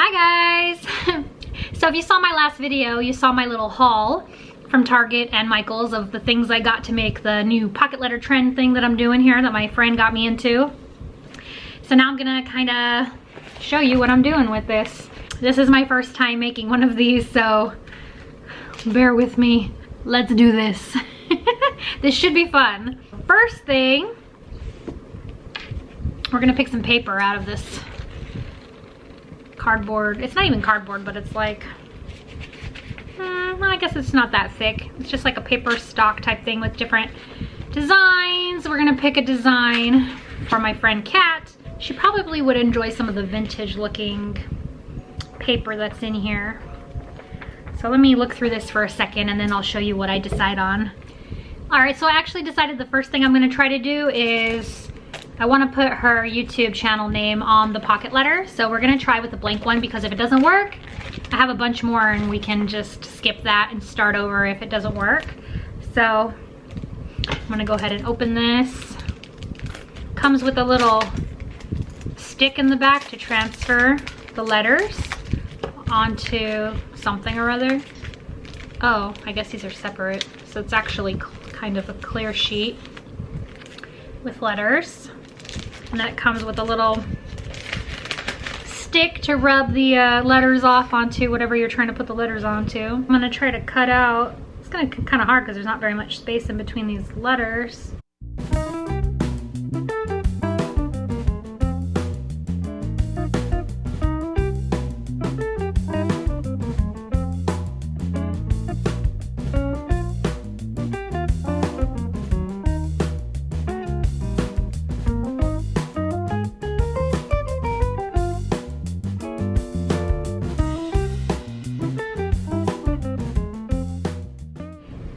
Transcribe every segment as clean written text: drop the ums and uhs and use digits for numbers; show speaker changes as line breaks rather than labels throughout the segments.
Hi guys! So if you saw my last video, you saw my little haul from Target and Michael's of the things I got to make the new pocket letter trend thing that I'm doing here that my friend got me into. So now I'm gonna kind of show you what I'm doing with this. This is my first time making one of these, so bear with me. Let's do this. This should be fun. First thing, we're gonna pick some paper out of this cardboard. It's not even cardboard, but it's like, well, I guess it's not that thick. It's just like a paper stock type thing with different designs. We're gonna pick a design for my friend Kat. She probably would enjoy some of the vintage looking paper that's in here. So let me look through this for a second and then I'll show you what I decide on. All right, so I actually decided the first thing I'm gonna try to do is I want to put her YouTube channel name on the pocket letter. So we're gonna try with the blank one, because if it doesn't work, I have a bunch more and we can just skip that and start over if it doesn't work. So I'm gonna go ahead and open this. Comes with a little stick in the back to transfer the letters onto something or other. Oh, I guess these are separate. So it's actually kind of a clear sheet with letters. And then it comes with a little stick to rub the letters off onto whatever you're trying to put the letters onto. I'm gonna try to cut out, it's gonna be kind of hard because there's not very much space in between these letters.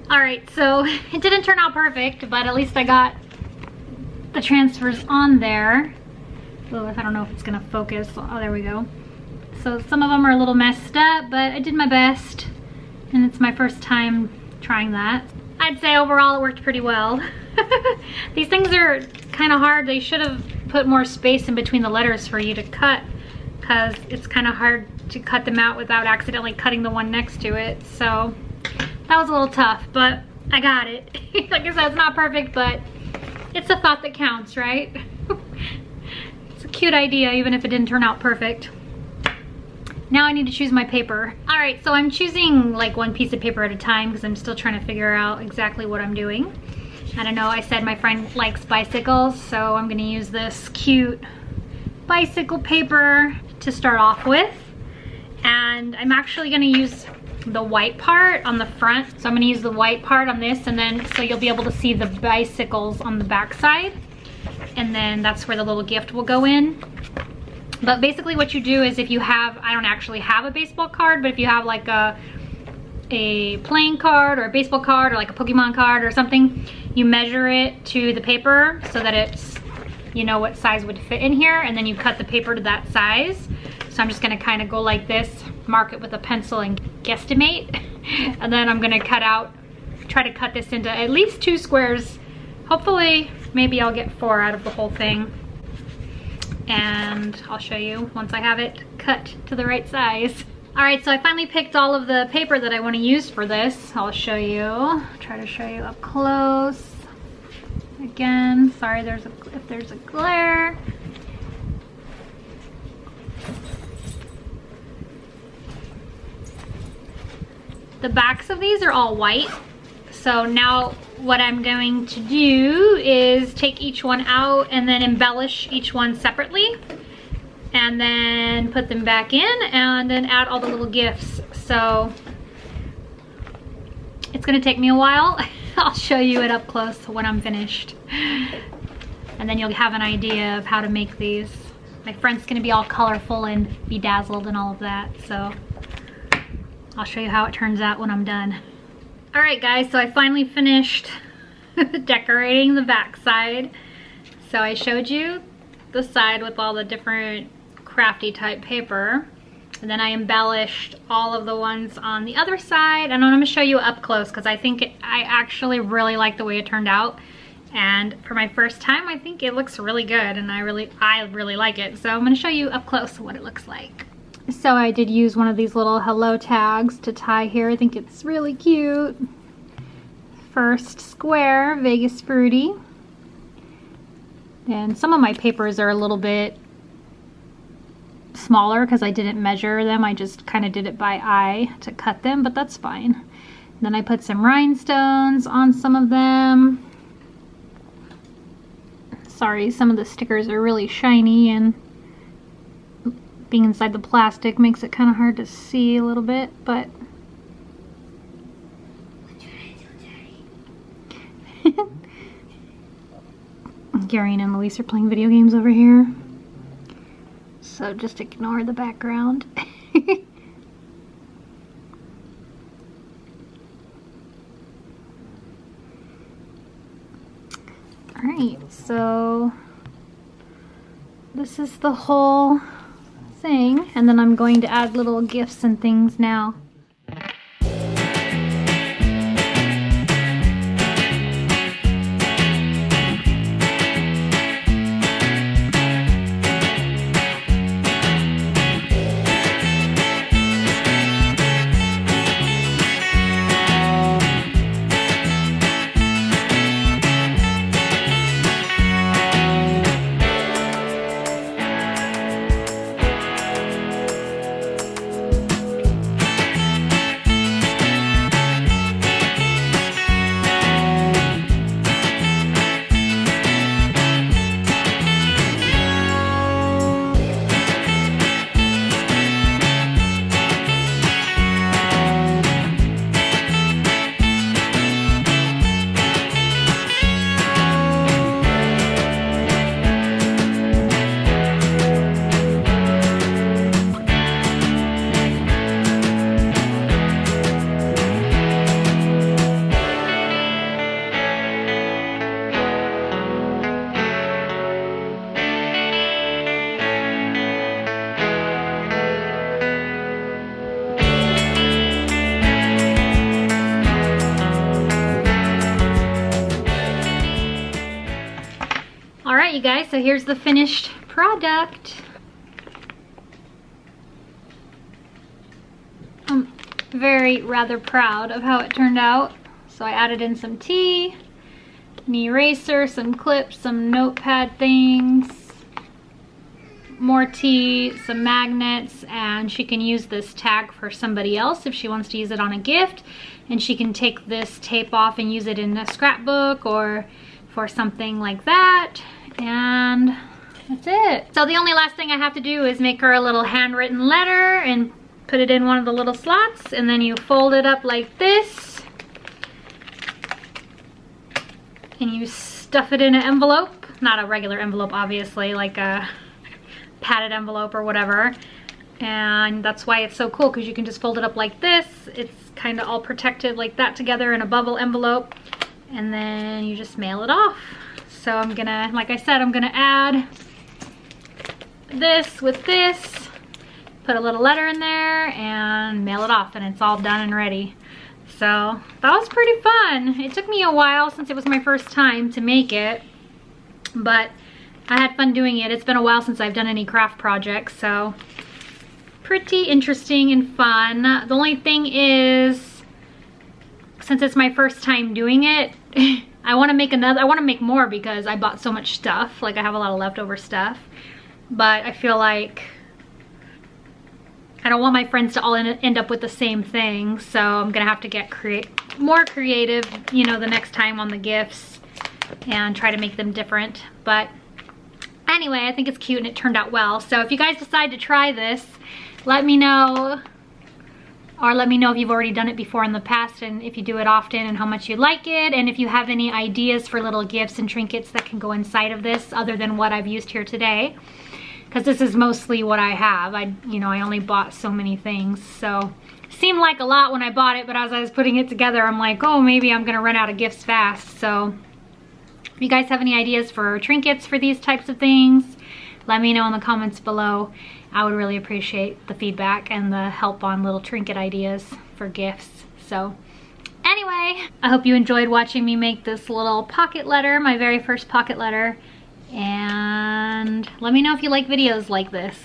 Alright, so it didn't turn out perfect, but at least I got the transfers on there. Oh, I don't know if it's gonna focus. Oh, there we go. So some of them are a little messed up, but I did my best, and it's my first time trying that. I'd say overall it worked pretty well. These things are kind of hard. They should have put more space in between the letters for you to cut, because it's kind of hard to cut them out without accidentally cutting the one next to it. So that was a little tough, but I got it. Like I said, it's not perfect, but it's a thought that counts, right? It's a cute idea, even if it didn't turn out perfect. Now I need to choose my paper. All right, so I'm choosing like one piece of paper at a time because I'm still trying to figure out exactly what I'm doing. I don't know, I said my friend likes bicycles, so I'm gonna use this cute bicycle paper to start off with. And I'm actually gonna use the white part on the front. So I'm gonna use the white part on this, and then so you'll be able to see the bicycles on the back side. And then that's where the little gift will go in. But basically what you do is if you have, I don't actually have a baseball card, but if you have like a playing card or a baseball card or like a Pokemon card or something, you measure it to the paper so that it's, you know, what size would fit in here, and then you cut the paper to that size. So I'm just gonna kind of go like this, mark it with a pencil and guesstimate. And then I'm gonna try to cut this into at least 2 squares. Hopefully, maybe I'll get 4 out of the whole thing. And I'll show you once I have it cut to the right size. All right, so I finally picked all of the paper that I wanna use for this. I'll show you, try to show you up close. Again, sorry if there's a glare. The backs of these are all white. So now what I'm going to do is take each one out and then embellish each one separately, and then put them back in, and then add all the little gifts. So it's gonna take me a while. I'll show you it up close when I'm finished. And then you'll have an idea of how to make these. My friend's gonna be all colorful and bedazzled and all of that, so I'll show you how it turns out when I'm done. All right guys, so I finally finished decorating the back side. So I showed you the side with all the different crafty type paper, and then I embellished all of the ones on the other side, and I'm gonna show you up close because I think I actually really like the way it turned out. And for my first time, I think it looks really good, and I really like it. So I'm gonna show you up close what it looks like. So I did use one of these little hello tags to tie here. I think it's really cute. First square, VegasFruity. And some of my papers are a little bit smaller because I didn't measure them. I just kind of did it by eye to cut them, but that's fine. Then I put some rhinestones on some of them. Sorry, some of the stickers are really shiny, and being inside the plastic makes it kind of hard to see a little bit, but Gary and Louise are playing video games over here, so just ignore the background. Alright, so this is the whole thing, and then I'm going to add little gifts and things now. Alright you guys, so here's the finished product. I'm rather proud of how it turned out. So I added in some tea, an eraser, some clips, some notepad things, more tea, some magnets, and she can use this tag for somebody else if she wants to use it on a gift, and she can take this tape off and use it in a scrapbook or for something like that. And that's it. So the only last thing I have to do is make her a little handwritten letter and put it in one of the little slots, and then you fold it up like this and you stuff it in an envelope. Not a regular envelope, obviously, like a padded envelope or whatever. And that's why it's so cool, because you can just fold it up like this. It's kind of all protected like that together in a bubble envelope, and then you just mail it off. So I'm gonna, like I said, I'm gonna add this with this, put a little letter in there, and mail it off, and it's all done and ready. So that was pretty fun. It took me a while since it was my first time to make it, but I had fun doing it. It's been a while since I've done any craft projects, so pretty interesting and fun. The only thing is, since it's my first time doing it, I want to make more because I bought so much stuff. Like, I have a lot of leftover stuff, but I feel like I don't want my friends to all end up with the same thing, so I'm gonna have to get more creative, you know, the next time on the gifts and try to make them different. But anyway, I think it's cute and it turned out well. So if you guys decide to try this, let me know, or let me know if you've already done it before in the past, and if you do it often, and how much you like it, and if you have any ideas for little gifts and trinkets that can go inside of this other than what I've used here today, because this is mostly what I have. I only bought so many things, so it seemed like a lot when I bought it, but as I was putting it together, I'm like, oh, maybe I'm gonna run out of gifts fast. So if you guys have any ideas for trinkets for these types of things, let me know in the comments below. I would really appreciate the feedback and the help on little trinket ideas for gifts. So anyway, I hope you enjoyed watching me make this little pocket letter, my very first pocket letter. And let me know if you like videos like this.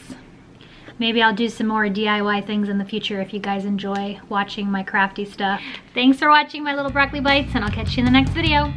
Maybe I'll do some more DIY things in the future if you guys enjoy watching my crafty stuff. Thanks for watching my little broccoli bites, and I'll catch you in the next video.